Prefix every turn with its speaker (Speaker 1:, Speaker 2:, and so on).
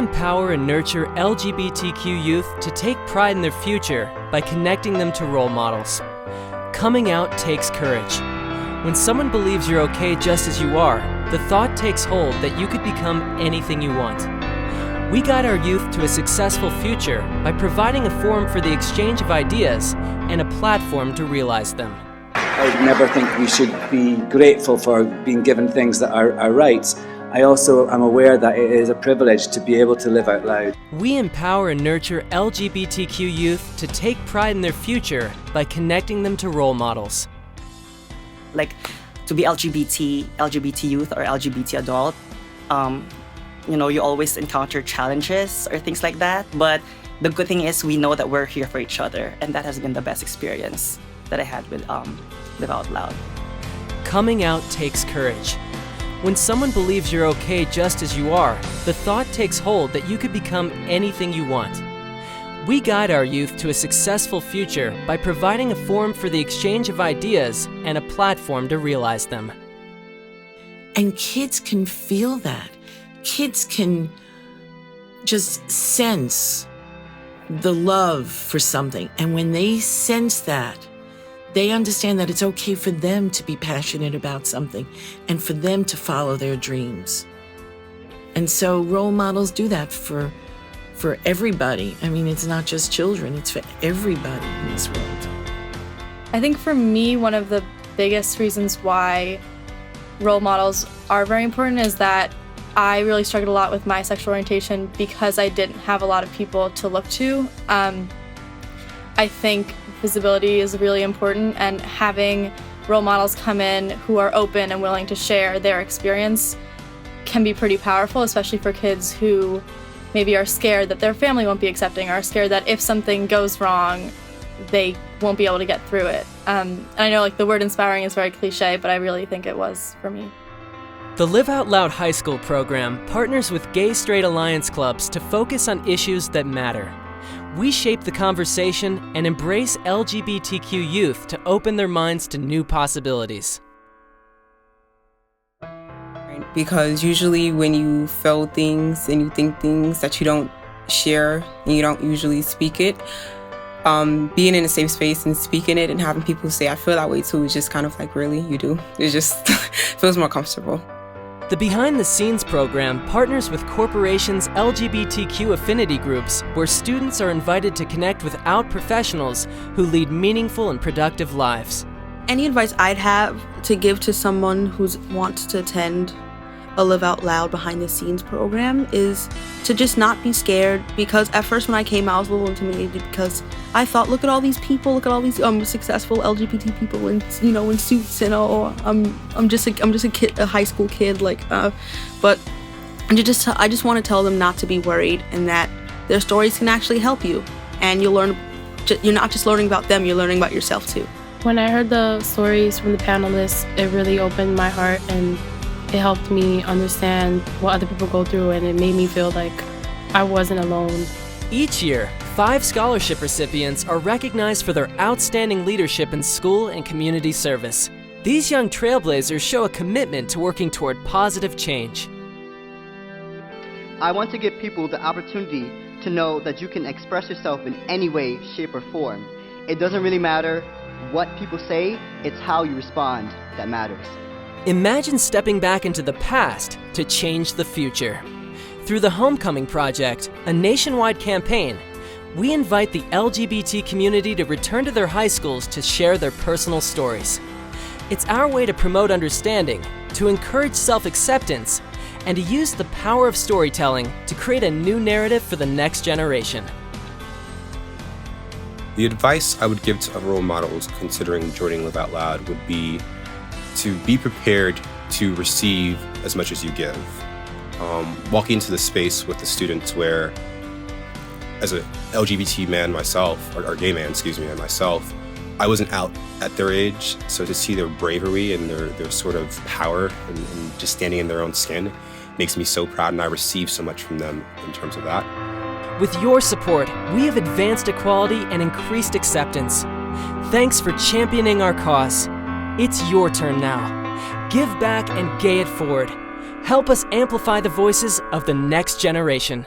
Speaker 1: empower and nurture LGBTQ youth to take pride in their future by connecting them to role models. Coming out takes courage. When someone believes you're okay just as you are, the thought takes hold that you could become anything you want. We guide our youth to a successful future by providing a forum for the exchange of ideas and a platform to realize them.
Speaker 2: I never think we should be grateful for being given things that are our rights. I also am aware that it is a privilege to be able to live out loud.
Speaker 1: We empower and nurture LGBTQ youth to take pride in their future by connecting them to role models.
Speaker 3: Like, to be LGBT youth or LGBT adult, you always encounter challenges or things like that. But the good thing is we know that we're here for each other, and that has been the best experience that I had with Live Out Loud.
Speaker 1: Coming out takes courage. When someone believes you're okay just as you are, the thought takes hold that you could become anything you want. We guide our youth to a successful future by providing a forum for the exchange of ideas and a platform to realize them.
Speaker 4: And kids can feel that. Kids can just sense the love for something. And when they sense that, they understand that it's okay for them to be passionate about something and for them to follow their dreams. And so role models do that for everybody. I mean, it's not just children, it's for everybody in this world.
Speaker 5: I think for me, one of the biggest reasons why role models are very important is that I really struggled a lot with my sexual orientation because I didn't have a lot of people to look to. I think visibility is really important, and having role models come in who are open and willing to share their experience can be pretty powerful, especially for kids who maybe are scared that their family won't be accepting, or are scared that if something goes wrong, they won't be able to get through it. And I know the word inspiring is very cliche, but I really think it was for me.
Speaker 1: The Live Out Loud High School program partners with Gay Straight Alliance clubs to focus on issues that matter. We shape the conversation and embrace LGBTQ youth to open their minds to new possibilities.
Speaker 6: Because usually when you feel things and you think things that you don't share and you don't usually speak it, being in a safe space and speaking it and having people say, I feel that way too, is just kind of really, you do. It just feels more comfortable.
Speaker 1: The Behind the Scenes program partners with corporations' LGBTQ affinity groups, where students are invited to connect with out professionals who lead meaningful and productive lives.
Speaker 7: Any advice I'd have to give to someone who wants to attend a Live Out Loud Behind the Scenes program is to just not be scared, because at first when I came out I was a little intimidated because I thought, look at all these people, look at all these successful LGBT people in in suits, and I'm just a kid, a high school kid, but I just want to tell them not to be worried, and that their stories can actually help you, and you're not just learning about them, you're learning about yourself too.
Speaker 8: When I heard the stories from the panelists, it really opened my heart, and it helped me understand what other people go through, and it made me feel like I wasn't alone.
Speaker 1: Each year, 5 scholarship recipients are recognized for their outstanding leadership in school and community service. These young trailblazers show a commitment to working toward positive change.
Speaker 9: I want to give people the opportunity to know that you can express yourself in any way, shape, or form. It doesn't really matter what people say, it's how you respond that matters.
Speaker 1: Imagine stepping back into the past to change the future. Through the Homecoming Project, a nationwide campaign, we invite the LGBT community to return to their high schools to share their personal stories. It's our way to promote understanding, to encourage self-acceptance, and to use the power of storytelling to create a new narrative for the next generation.
Speaker 10: The advice I would give to role models considering joining Live Out Loud would be to be prepared to receive as much as you give. Walking into the space with the students where, as a LGBT man myself, or gay man, and myself, I wasn't out at their age, so to see their bravery and their sort of power and just standing in their own skin makes me so proud, and I receive so much from them in terms of that.
Speaker 1: With your support, we have advanced equality and increased acceptance. Thanks for championing our cause. It's your turn now. Give back and gay it forward. Help us amplify the voices of the next generation.